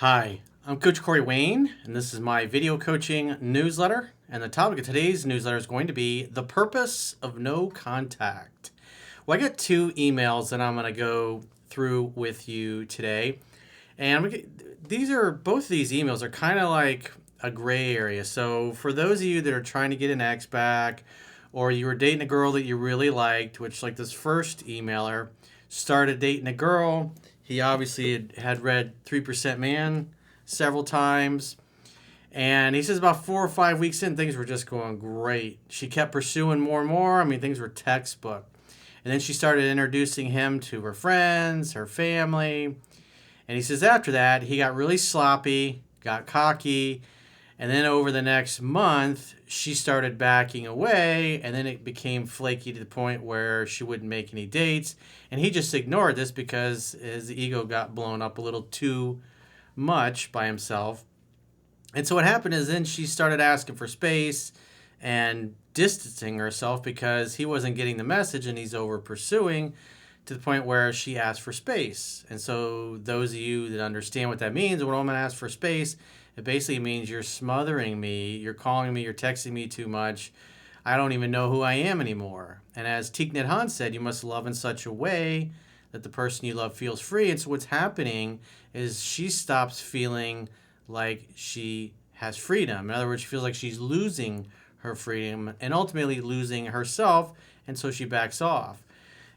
Hi, I'm Coach Corey Wayne, and this is my video coaching newsletter. And the topic of today's newsletter is going to be the purpose of no contact. Well, I got two emails that I'm going to go through with you today. And both of these emails are kind of like a gray area. So for those of you that are trying to get an ex back, or you were dating a girl that you really liked, which like this first emailer started dating a girl. He obviously had read 3% Man several times. And he says about 4 or 5 weeks in, things were just going great. She kept pursuing more and more. I mean, things were textbook. And then she started introducing him to her friends, her family. And he says after that, he got really sloppy, got cocky. And then over the next month, she started backing away. And then it became flaky to the point where she wouldn't make any dates. And he just ignored this because his ego got blown up a little too much by himself. And so what happened is then she started asking for space and distancing herself because he wasn't getting the message and he's over pursuing to the point where she asked for space. And so those of you that understand what that means, when a woman asks for space, it basically means you're smothering me, you're calling me, you're texting me too much. I don't even know who I am anymore. And as Thich Nhat Hanh said, you must love in such a way that the person you love feels free. And so what's happening is she stops feeling like she has freedom. In other words, she feels like she's losing her freedom and ultimately losing herself, and so she backs off.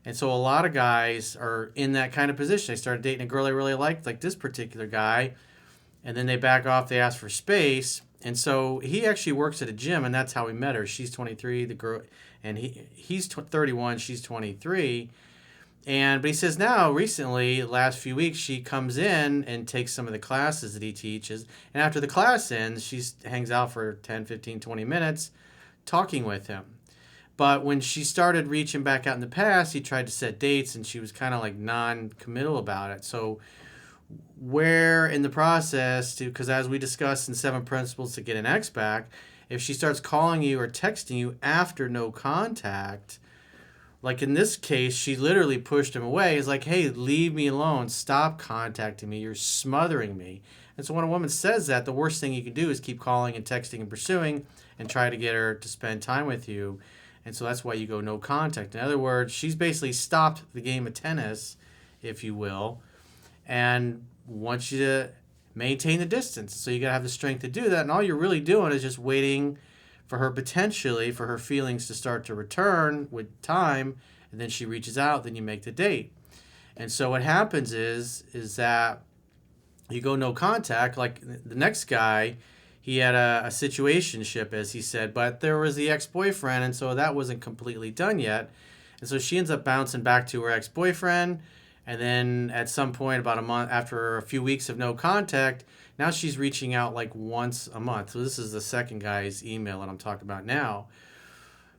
And so a lot of guys are in that kind of position. They started dating a girl they really liked, like this particular guy, and then they back off, they ask for space. And so he actually works at a gym, and that's how we met her. She's 23, the girl, and he's 31, she's 23. But he says now, recently, last few weeks, she comes in and takes some of the classes that he teaches. And after the class ends, she hangs out for 10, 15, 20 minutes talking with him. But when she started reaching back out in the past, he tried to set dates and she was kind of like non-committal about it. So where in the process, because as we discussed in 7 Principles to Get an Ex Back, if she starts calling you or texting you after no contact, like in this case, she literally pushed him away. He's like, hey, leave me alone. Stop contacting me. You're smothering me. And so when a woman says that, the worst thing you can do is keep calling and texting and pursuing and try to get her to spend time with you. And so that's why you go no contact. In other words, she's basically stopped the game of tennis, if you will, and wants you to maintain the distance. So you got to have the strength to do that. And all you're really doing is just waiting for her feelings to start to return with time, and then she reaches out, then you make the date. And so what happens is that you go no contact. Like the next guy, he had a situationship, as he said, but there was the ex-boyfriend, and so that wasn't completely done yet. And so she ends up bouncing back to her ex-boyfriend, and then at some point, about a month after a few weeks of no contact, now she's reaching out like once a month. So this is the second guy's email that I'm talking about now.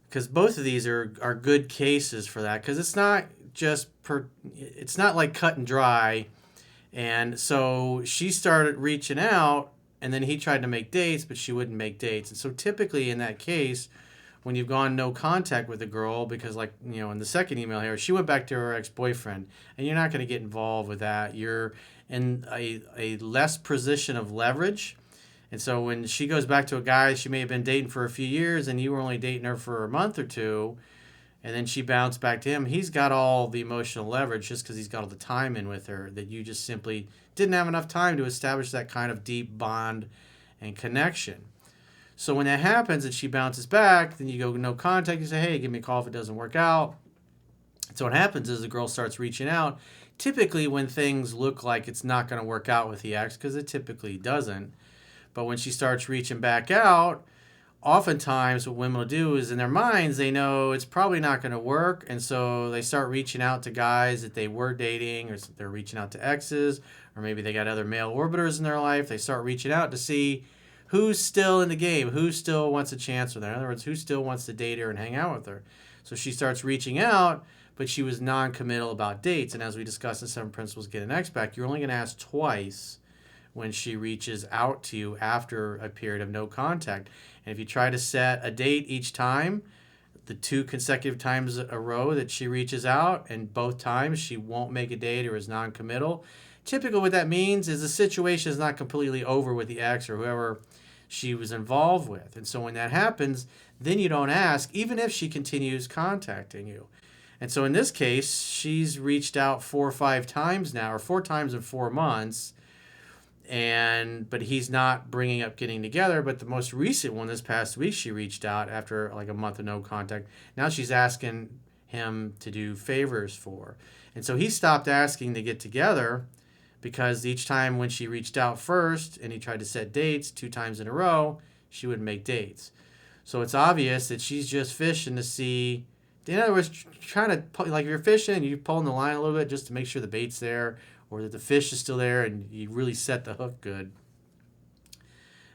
Because both of these are good cases for that. Because it's not it's not like cut and dry. And so she started reaching out, and then he tried to make dates, but she wouldn't make dates. And so typically in that case, when you've gone no contact with a girl, because like, in the second email here, she went back to her ex-boyfriend, and you're not going to get involved with that. You're in a less position of leverage. And so when she goes back to a guy she may have been dating for a few years and you were only dating her for a month or two, and then she bounced back to him, he's got all the emotional leverage just because he's got all the time in with her that you just simply didn't have enough time to establish that kind of deep bond and connection. So when that happens and she bounces back, then you go no contact. You say, hey, give me a call if it doesn't work out. So what happens is the girl starts reaching out, typically when things look like it's not going to work out with the ex, because it typically doesn't. But when she starts reaching back out, oftentimes what women will do is in their minds, they know it's probably not going to work. And so they start reaching out to guys that they were dating, or they're reaching out to exes, or maybe they got other male orbiters in their life. They start reaching out to see who's still in the game, who still wants a chance with her. In other words, who still wants to date her and hang out with her. So she starts reaching out, but she was non-committal about dates. And as we discussed in 7 Principles to Get an Ex Back, you're only going to ask twice when she reaches out to you after a period of no contact. And if you try to set a date each time, the 2 consecutive times a row that she reaches out, and both times she won't make a date or is non-committal, typically what that means is the situation is not completely over with the ex or whoever she was involved with. And so when that happens, then you don't ask, even if she continues contacting you. And so in this case, she's reached out 4 or 5 times now, or 4 times in 4 months, but he's not bringing up getting together. But the most recent one this past week, she reached out after like a month of no contact. Now she's asking him to do favors for her. And so he stopped asking to get together because each time when she reached out first and he tried to set dates 2 times in a row, she would make dates. So it's obvious that she's just fishing to see, in other words, trying to, like if you're fishing, you're pulling the line a little bit just to make sure the bait's there or that the fish is still there and you really set the hook good.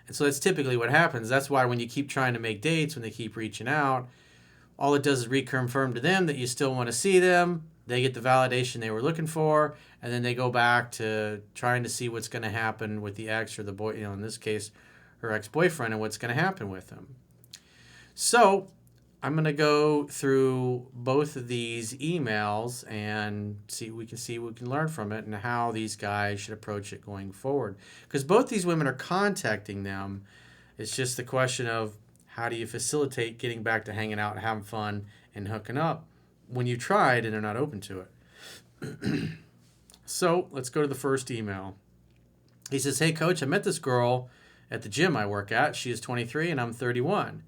And so that's typically what happens. That's why when you keep trying to make dates, when they keep reaching out, all it does is reconfirm to them that you still want to see them. They get the validation they were looking for, and then they go back to trying to see what's going to happen with the ex or the boy, in this case, her ex-boyfriend, and what's going to happen with him. So I'm going to go through both of these emails and see what we can learn from it and how these guys should approach it going forward. Because both these women are contacting them. It's just the question of how do you facilitate getting back to hanging out, having fun, and hooking up when you tried and they're not open to it. So let's go to the first email. He says, "Hey, Coach, I met this girl at the gym I work at. She is 23 and I'm 31.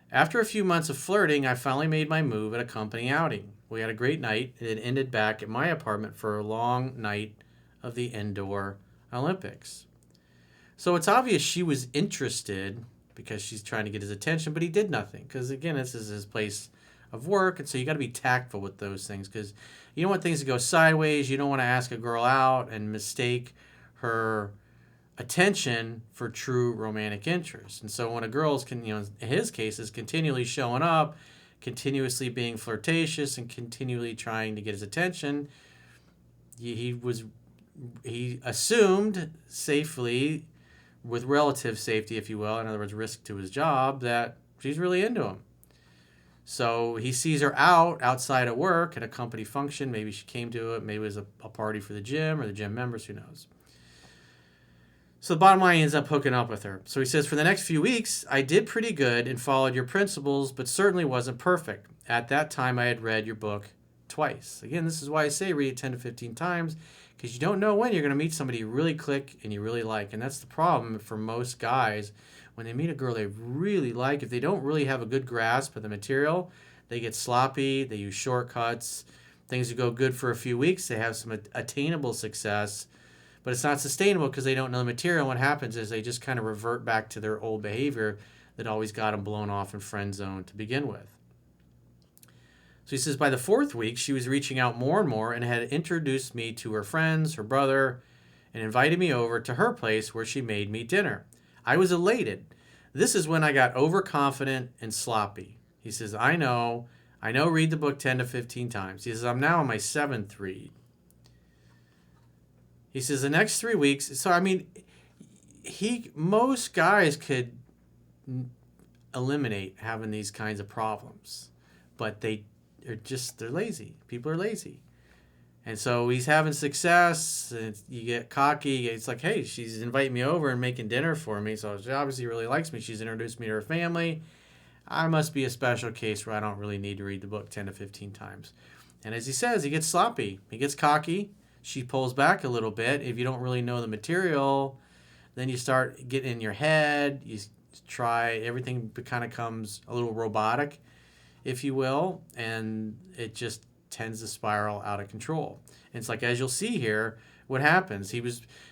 After a few months of flirting, I finally made my move at a company outing. We had a great night, and it ended back at my apartment for a long night of the indoor Olympics." So it's obvious she was interested because she's trying to get his attention, but he did nothing. Because, again, this is his place of work, and so you got to be tactful with those things because you don't want things to go sideways. You don't want to ask a girl out and mistake her attention for true romantic interest. And so when a girl's in his case is continually showing up, continuously being flirtatious and continually trying to get his attention, he assumed safely, with relative safety, if you will, in other words, risk to his job, that she's really into him. So he sees her outside at work at a company function. Maybe she came to it. Maybe it was a party for the gym or the gym members. Who knows? So the bottom line, he ends up hooking up with her. So he says, "For the next few weeks, I did pretty good and followed your principles, but certainly wasn't perfect. At that time, I had read your book twice." Again, this is why I say read it 10 to 15 times, because you don't know when you're going to meet somebody you really click and you really like. And that's the problem for most guys. When they meet a girl they really like, if they don't really have a good grasp of the material, they get sloppy, they use shortcuts, things go good for a few weeks, they have some attainable success, but it's not sustainable because they don't know the material. What happens is they just kind of revert back to their old behavior that always got them blown off in friend zone to begin with. So he says, by the 4th week, she was reaching out more and more and had introduced me to her friends, her brother, and invited me over to her place where she made me dinner. I was elated. This is when I got overconfident and sloppy. He says, I know, read the book 10 to 15 times. He says, I'm now on my 7th read. He says, the next 3 weeks, so I mean, most guys could eliminate having these kinds of problems, but they're lazy. People are lazy. And so he's having success, and you get cocky. It's like, hey, she's inviting me over and making dinner for me, so she obviously really likes me. She's introduced me to her family. I must be a special case where I don't really need to read the book 10 to 15 times. And as he says, he gets sloppy. He gets cocky. She pulls back a little bit. If you don't really know the material, then you start getting in your head. You try, everything kind of becomes a little robotic, if you will, and it just tends to spiral out of control. And it's like, as you'll see here, what happens.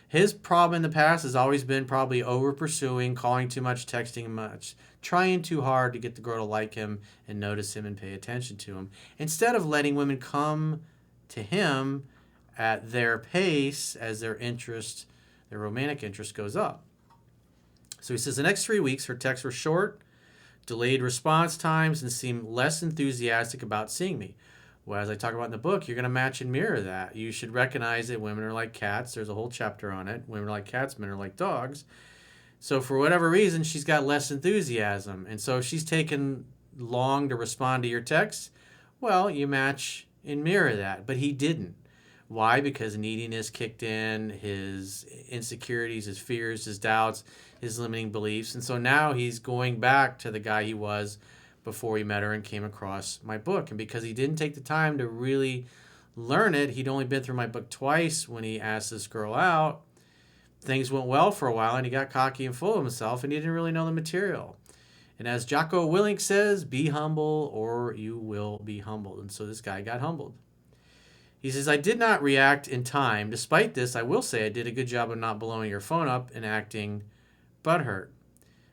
His problem in the past has always been probably over pursuing, calling too much, texting much, trying too hard to get the girl to like him and notice him and pay attention to him, instead of letting women come to him at their pace as their romantic interest goes up. So he says, the next 3 weeks, her texts were short, delayed response times, and seemed less enthusiastic about seeing me. Well, as I talk about in the book, you're going to match and mirror that. You should recognize that women are like cats. There's a whole chapter on it. Women are like cats, men are like dogs. So for whatever reason, she's got less enthusiasm. And so if she's taken long to respond to your text, well, you match and mirror that. But he didn't. Why? Because neediness kicked in, his insecurities, his fears, his doubts, his limiting beliefs. And so now he's going back to the guy he was before he met her and came across my book. And because he didn't take the time to really learn it, he'd only been through my book twice when he asked this girl out. Things went well for a while and he got cocky and full of himself and he didn't really know the material. And as Jocko Willink says, be humble or you will be humbled. And so this guy got humbled. He says, I did not react in time. Despite this, I will say I did a good job of not blowing your phone up and acting butthurt.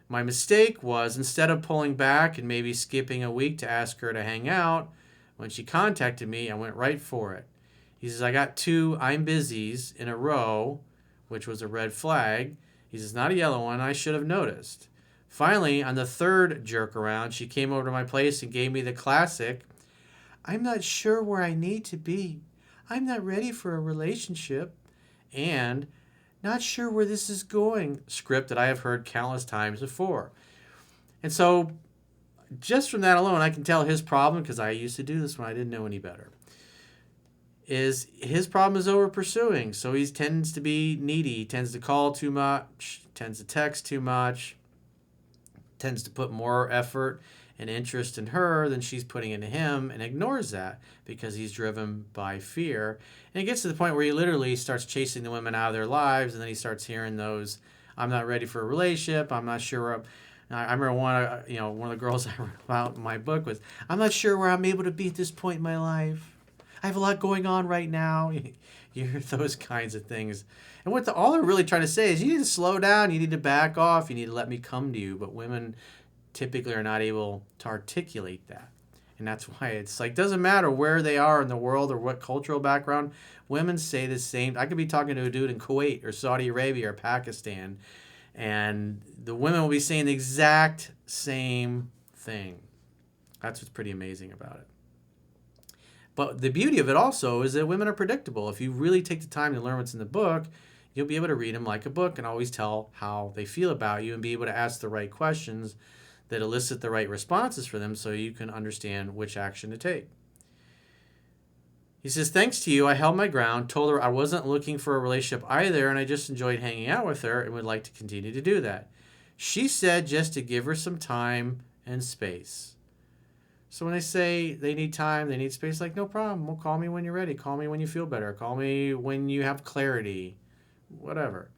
My mistake was, instead of pulling back and maybe skipping a week to ask her to hang out, when she contacted me, I went right for it. He says, I got 2 I'm busy's in a row, which was a red flag. He says, not a yellow one. I should have noticed. Finally, on the 3rd jerk around, she came over to my place and gave me the classic, I'm not sure where I need to be. I'm not ready for a relationship, and not sure where this is going script that I have heard countless times before. And so just from that alone, I can tell his problem, because I used to do this when I didn't know any better, is his problem is over pursuing. So he tends to be needy. He tends to call too much, tends to text too much, tends to put more effort and interest in her than she's putting into him, and ignores that because he's driven by fear. And it gets to the point where he literally starts chasing the women out of their lives, and then he starts hearing those, I'm not ready for a relationship, I'm not sure where I remember one of the girls I wrote about in my book was, I'm not sure where I'm able to be at this point in my life. I have a lot going on right now. You hear those kinds of things. And what all they're really trying to say is you need to slow down, you need to back off, you need to let me come to you. But women typically are not able to articulate that. And that's why it's like, doesn't matter where they are in the world or what cultural background, women say the same. I could be talking to a dude in Kuwait or Saudi Arabia or Pakistan, and the women will be saying the exact same thing. That's what's pretty amazing about it. But the beauty of it also is that women are predictable. If you really take the time to learn what's in the book, you'll be able to read them like a book and always tell how they feel about you and be able to ask the right questions that elicit the right responses for them so you can understand which action to take. He says, thanks to you, I held my ground, told her I wasn't looking for a relationship either, and I just enjoyed hanging out with her and would like to continue to do that. She said just to give her some time and space. So when they say they need time, they need space, like, no problem. Well, call me when you're ready. Call me when you feel better. Call me when you have clarity. Whatever.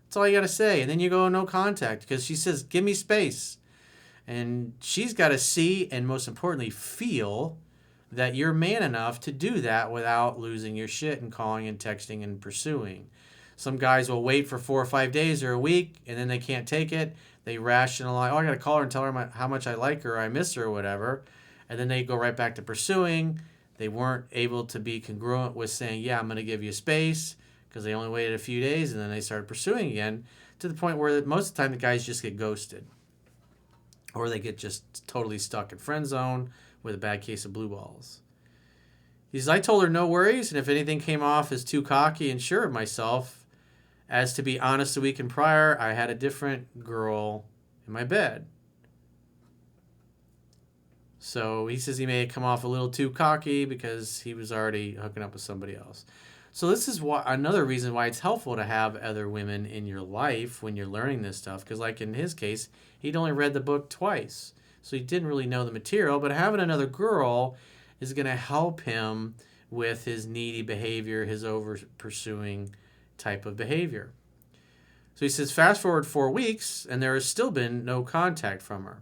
That's all you got to say. And then you go no contact because she says, give me space. And she's got to see and, most importantly, feel that you're man enough to do that without losing your shit and calling and texting and pursuing. Some guys will wait for 4 or 5 days or a week, and then they can't take it. They rationalize, I got to call her and tell her how much I like her or I miss her or whatever. And then they go right back to pursuing. They weren't able to be congruent with saying, yeah, I'm going to give you space, because they only waited a few days, and then they started pursuing again, to the point where most of the time the guys just get ghosted. Or they get just totally stuck in friend zone with a bad case of blue balls. He says, I told her no worries, and if anything came off as too cocky and sure of myself, as to be honest, the weekend prior, I had a different girl in my bed. So he says he may have come off a little too cocky because he was already hooking up with somebody else. So this is another reason why it's helpful to have other women in your life when you're learning this stuff. Because like in his case, he'd only read the book twice. So he didn't really know the material. But having another girl is going to help him with his needy behavior, his over-pursuing type of behavior. So he says, fast forward 4 weeks, and there has still been no contact from her.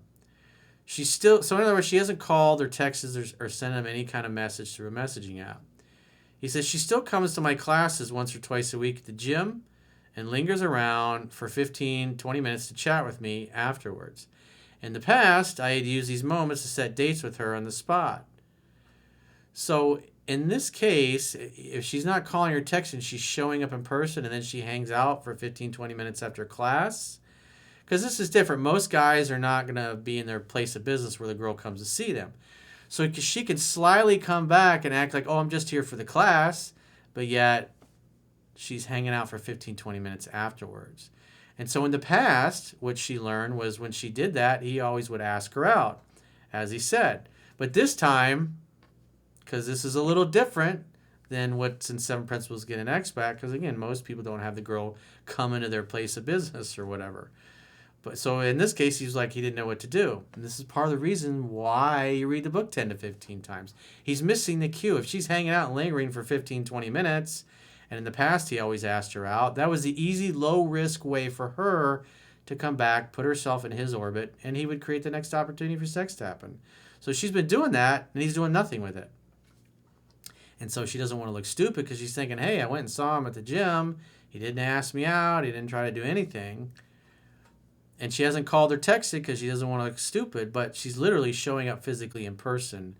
So in other words, she hasn't called or texted or sent him any kind of message through a messaging app. He says she still comes to my classes once or twice a week at the gym and lingers around for 15, 20 minutes to chat with me afterwards. In the past, I had used these moments to set dates with her on the spot. So in this case, if she's not calling or texting, she's showing up in person and then she hangs out for 15, 20 minutes after class. Because this is different. Most guys are not going to be in their place of business where the girl comes to see them. So she can slyly come back and act like, oh, I'm just here for the class, but yet she's hanging out for 15, 20 minutes afterwards. And so in the past, what she learned was when she did that, he always would ask her out, as he said. But this time, because this is a little different, than what's in Seven Principles to Get an X back, because again, most people don't have the girl come into their place of business or whatever. But so in this case, he's like, he didn't know what to do. And this is part of the reason why you read the book 10 to 15 times. He's missing the cue. If she's hanging out and lingering for 15, 20 minutes, and in the past he always asked her out, that was the easy, low-risk way for her to come back, put herself in his orbit, and he would create the next opportunity for sex to happen. So she's been doing that, and he's doing nothing with it. And so she doesn't want to look stupid because she's thinking, hey, I went and saw him at the gym. He didn't ask me out. He didn't try to do anything. And she hasn't called or texted because she doesn't want to look stupid, but she's literally showing up physically in person,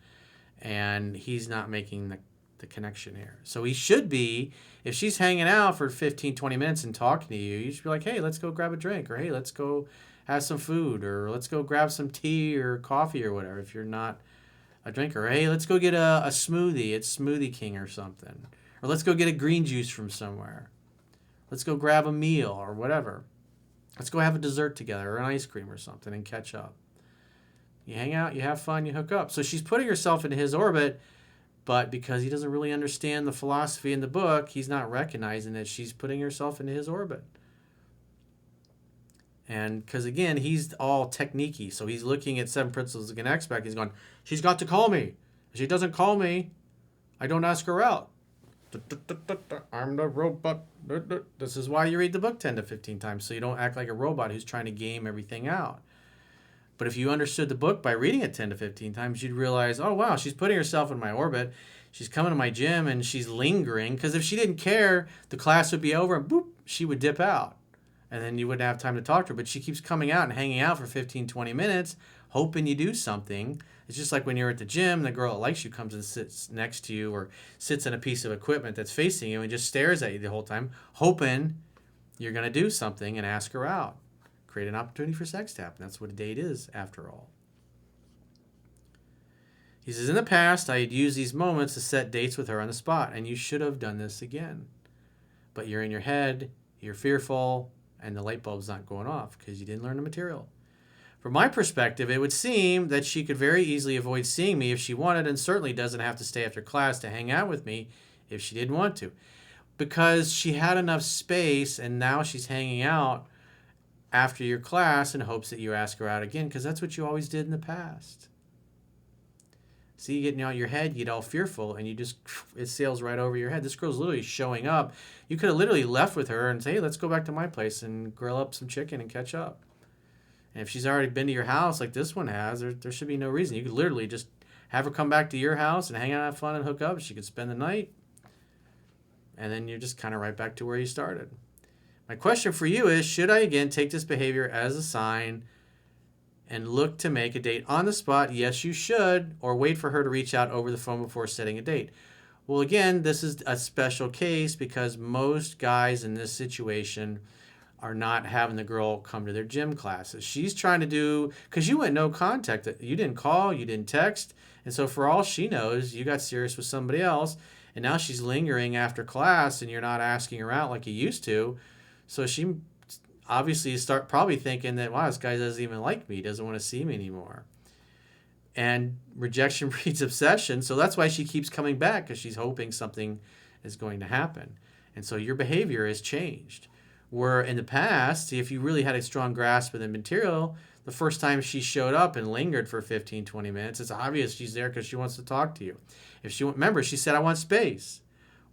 and he's not making the connection here. So he should be, if she's hanging out for 15, 20 minutes and talking to you, you should be like, hey, let's go grab a drink, or hey, let's go have some food, or let's go grab some tea or coffee or whatever if you're not a drinker. Or, hey, let's go get a smoothie at Smoothie King or something. Or let's go get a green juice from somewhere. Let's go grab a meal or whatever. Let's go have a dessert together or an ice cream or something and catch up. You hang out, you have fun, you hook up. So she's putting herself into his orbit, but because he doesn't really understand the philosophy in the book, he's not recognizing that she's putting herself into his orbit. And because, again, he's all technique-y. So he's looking at Seven Principles to Get an X back. He's going, she's got to call me. If she doesn't call me, I don't ask her out. I'm the robot. This is why you read the book 10 to 15 times, so you don't act like a robot who's trying to game everything out. But if you understood the book by reading it 10 to 15 times, you'd realize, oh, wow, she's putting herself in my orbit. She's coming to my gym, and she's lingering. Because if she didn't care, the class would be over, and boop, she would dip out. And then you wouldn't have time to talk to her. But she keeps coming out and hanging out for 15, 20 minutes, hoping you do something. It's just like when you're at the gym, the girl that likes you comes and sits next to you or sits in a piece of equipment that's facing you and just stares at you the whole time, hoping you're going to do something and ask her out. Create an opportunity for sex to happen. That's what a date is, after all. He says, in the past, I had used these moments to set dates with her on the spot, and you should have done this again. But you're in your head, you're fearful, and the light bulb's not going off because you didn't learn the material. From my perspective, it would seem that she could very easily avoid seeing me if she wanted, and certainly doesn't have to stay after class to hang out with me if she didn't want to. Because she had enough space, and now she's hanging out after your class in hopes that you ask her out again, because that's what you always did in the past. See, you get out your head, you get all fearful, and it sails right over your head. This girl's literally showing up. You could have literally left with her and say, hey, let's go back to my place and grill up some chicken and catch up. And if she's already been to your house like this one has, there should be no reason. You could literally just have her come back to your house and hang out, have fun, and hook up. She could spend the night. And then you're just kind of right back to where you started. My question for you is, should I again take this behavior as a sign and look to make a date on the spot? Yes, you should. Or wait for her to reach out over the phone before setting a date. Well, again, this is a special case because most guys in this situation are not having the girl come to their gym classes. She's trying to do, because you went no contact. You didn't call, you didn't text. And so for all she knows, you got serious with somebody else. And now she's lingering after class and you're not asking her out like you used to. So she obviously probably thinking that, wow, this guy doesn't even like me. He doesn't want to see me anymore. And rejection breeds obsession. So that's why she keeps coming back, because she's hoping something is going to happen. And so your behavior has changed. Where in the past, if you really had a strong grasp of the material, the first time she showed up and lingered for 15, 20 minutes, it's obvious she's there because she wants to talk to you. Remember, she said, I want space.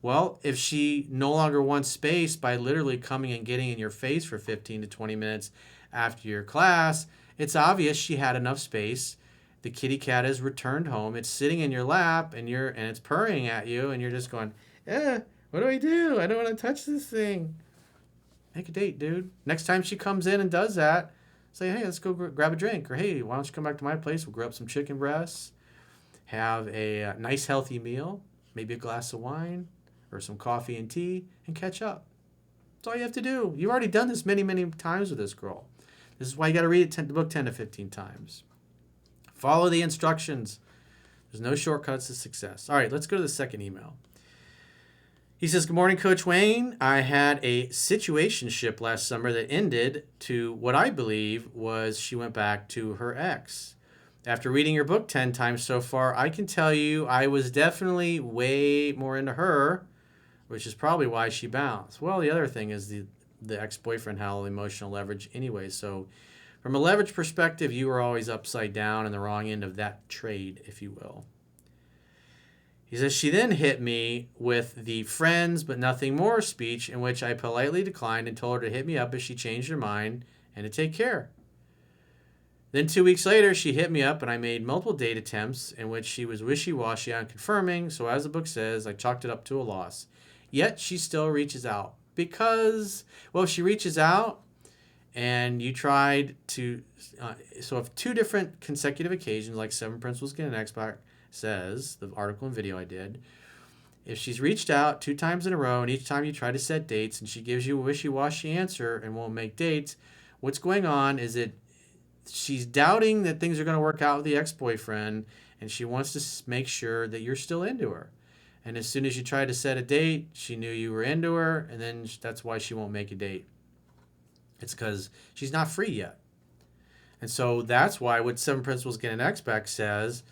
Well, if she no longer wants space by literally coming and getting in your face for 15 to 20 minutes after your class, it's obvious she had enough space. The kitty cat has returned home. It's sitting in your lap and it's purring at you, and you're just going, what do I do? I don't want to touch this thing. Make a date, dude. Next time she comes in and does that, say, hey, let's go grab a drink. Or, hey, why don't you come back to my place? We'll grill up some chicken breasts, have a nice, healthy meal, maybe a glass of wine or some coffee and tea, and catch up. That's all you have to do. You've already done this many, many times with this girl. This is why you got to read the book 10 to 15 times. Follow the instructions. There's no shortcuts to success. All right, let's go to the second email. He says, good morning, Coach Wayne. I had a situationship last summer that ended to what I believe was she went back to her ex. After reading your book 10 times so far, I can tell you I was definitely way more into her, which is probably why she bounced. Well, the other thing is the ex-boyfriend had all the emotional leverage anyway. So from a leverage perspective, you were always upside down in the wrong end of that trade, if you will. He says, she then hit me with the friends but nothing more speech, in which I politely declined and told her to hit me up if she changed her mind and to take care. Then 2 weeks later, she hit me up and I made multiple date attempts in which she was wishy-washy on confirming. So as the book says, I chalked it up to a loss. Yet she still reaches out because, well, she reaches out and you tried to, so if 2 different consecutive occasions, like 7 Principles Get an Xbox says, the article and video I did, if she's reached out 2 times in a row and each time you try to set dates and she gives you a wishy-washy answer and won't make dates, what's going on is that she's doubting that things are going to work out with the ex-boyfriend, and she wants to make sure that you're still into her. And as soon as you try to set a date, she knew you were into her, and then that's why she won't make a date. It's because she's not free yet. And so that's why what 7 Principles Get an X-Back says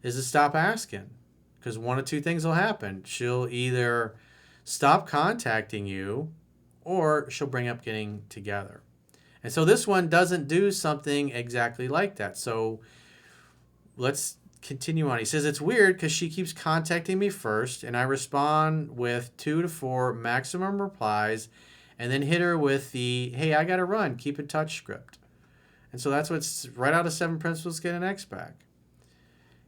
is to stop asking. Because one of 2 things will happen. She'll either stop contacting you, or she'll bring up getting together. And so this one doesn't do something exactly like that. So let's continue on. He says, it's weird because she keeps contacting me first, and I respond with 2 to 4 maximum replies, and then hit her with the, hey, I got to run, keep in touch script. And so that's what's right out of 7 Principles Get an X-Back.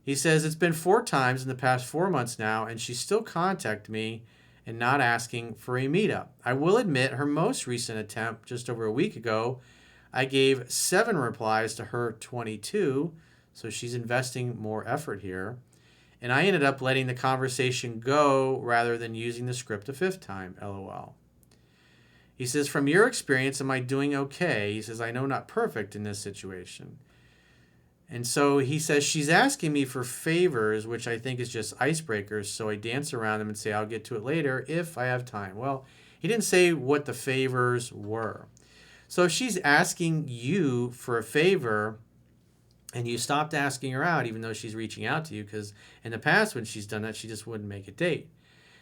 He says, it's been 4 times in the past 4 months now, and she still contacted me and not asking for a meetup. I will admit her most recent attempt just over a week ago, I gave 7 replies to her 22, so she's investing more effort here. And I ended up letting the conversation go rather than using the script a 5th time, LOL. He says, from your experience, am I doing okay? He says, I know not perfect in this situation. And so he says, she's asking me for favors, which I think is just icebreakers. So I dance around them and say, I'll get to it later if I have time. Well, he didn't say what the favors were. So if she's asking you for a favor and you stopped asking her out, even though she's reaching out to you, because in the past when she's done that, she just wouldn't make a date.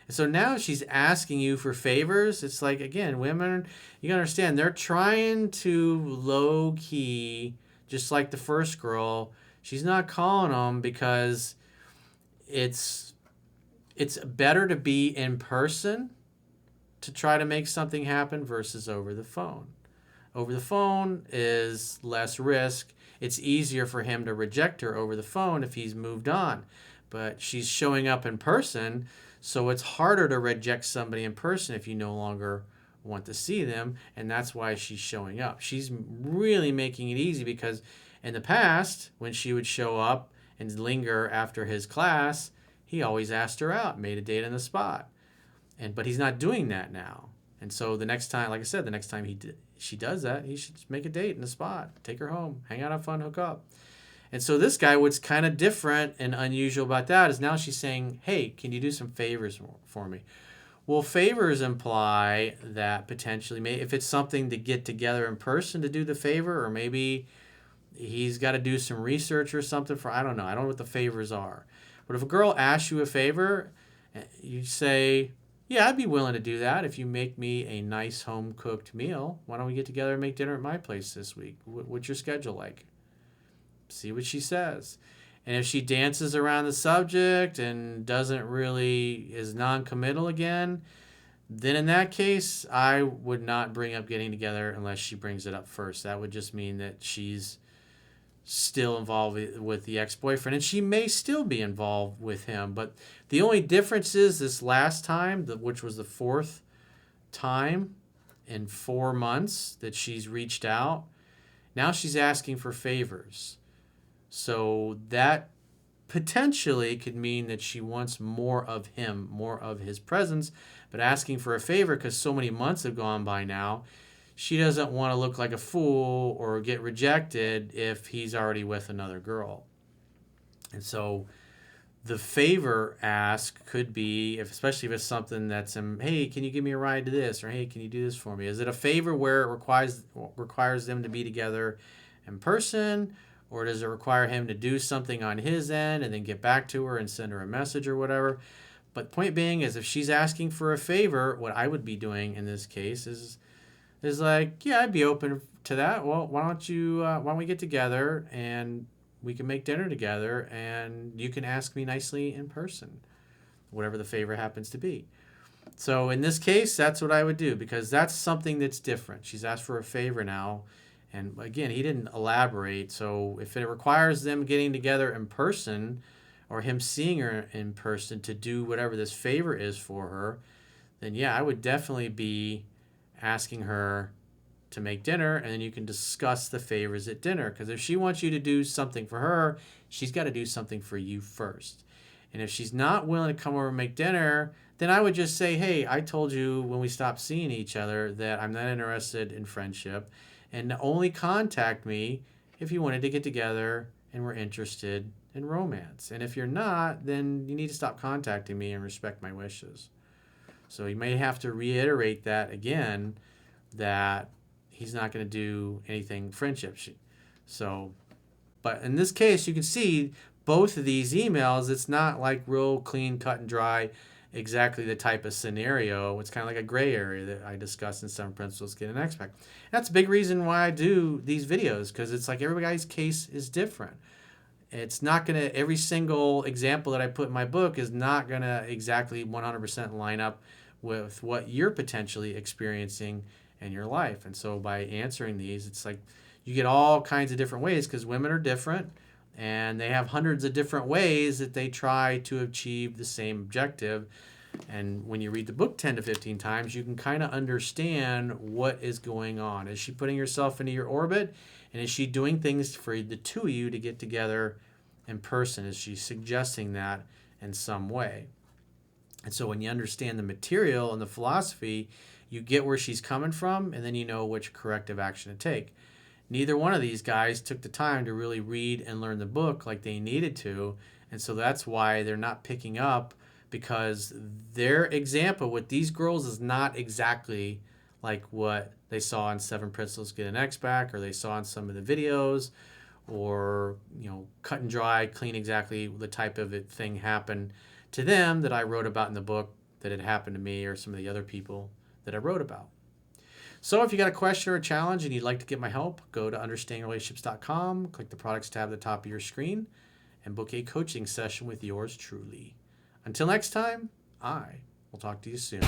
And so now she's asking you for favors. It's like, again, women, you gotta understand, they're trying to low key, just like the first girl. She's not calling them because it's better to be in person to try to make something happen versus over the phone. Over the phone is less risk. It's easier for him to reject her over the phone if he's moved on. But she's showing up in person, so it's harder to reject somebody in person if you no longer want to see them, and that's why she's showing up. She's really making it easy because in the past, when she would show up and linger after his class, he always asked her out, made a date on the spot. But he's not doing that now. And so the next time, like I said, the next time she does that, he should make a date in the spot, take her home, hang out, have fun, hook up. And so this guy, what's kind of different and unusual about that is now she's saying, hey, can you do some favors for me? Well, favors imply that potentially, if it's something to get together in person to do the favor, or maybe he's got to do some research or something I don't know what the favors are. But if a girl asks you a favor, you say, yeah, I'd be willing to do that if you make me a nice home-cooked meal. Why don't we get together and make dinner at my place this week? What's your schedule like? See what she says. And if she dances around the subject and is non-committal again, then in that case, I would not bring up getting together unless she brings it up first. That would just mean that she's still involved with the ex-boyfriend, and she may still be involved with him. But the only difference is this last time, which was the 4th time in 4 months that she's reached out, now she's asking for favors. So that potentially could mean that she wants more of him, more of his presence, but asking for a favor because so many months have gone by now, she doesn't want to look like a fool or get rejected if he's already with another girl. And so the favor ask could be, especially if it's something that's, hey, can you give me a ride to this? Or, hey, can you do this for me? Is it a favor where it requires them to be together in person? Or does it require him to do something on his end and then get back to her and send her a message or whatever? But point being is, if she's asking for a favor, what I would be doing in this case is like, yeah, I'd be open to that. Well, why don't we get together and we can make dinner together and you can ask me nicely in person, whatever the favor happens to be. So in this case, that's what I would do, because that's something that's different. She's asked for a favor now. And again, he didn't elaborate. So if it requires them getting together in person or him seeing her in person to do whatever this favor is for her, then yeah, I would definitely be asking her to make dinner, and then you can discuss the favors at dinner. Because if she wants you to do something for her, she's got to do something for you first. And if she's not willing to come over and make dinner, then I would just say, hey, I told you when we stopped seeing each other that I'm not interested in friendship, and only contact me if you wanted to get together and were interested in romance. And if you're not, then you need to stop contacting me and respect my wishes. So you may have to reiterate that again, that he's not going to do anything friendship. So, but in this case, you can see both of these emails, it's not like real clean, cut and dry, exactly the type of scenario. It's kind of like a gray area that I discussed in 7 Principles to Get an Expect. That's a big reason why I do these videos, because it's like everybody's case is different. It's not going to, every single example that I put in my book is not going to exactly 100% line up with what you're potentially experiencing in your life. And so by answering these, it's like you get all kinds of different ways, because women are different and they have hundreds of different ways that they try to achieve the same objective. And when you read the book 10 to 15 times, you can kind of understand what is going on. Is she putting herself into your orbit? And is she doing things for the two of you to get together in person? Is she suggesting that in some way? And so when you understand the material and the philosophy, you get where she's coming from, and then you know which corrective action to take. Neither one of these guys took the time to really read and learn the book like they needed to, and so that's why they're not picking up, because their example with these girls is not exactly like what they saw in 7 Principles to Get an Ex Back, or they saw in some of the videos, or cut and dry, clean, exactly the type of thing happened to them that I wrote about in the book that had happened to me or some of the other people that I wrote about. So if you got a question or a challenge and you'd like to get my help, go to understandingrelationships.com, click the products tab at the top of your screen, and book a coaching session with yours truly. Until next time, I will talk to you soon.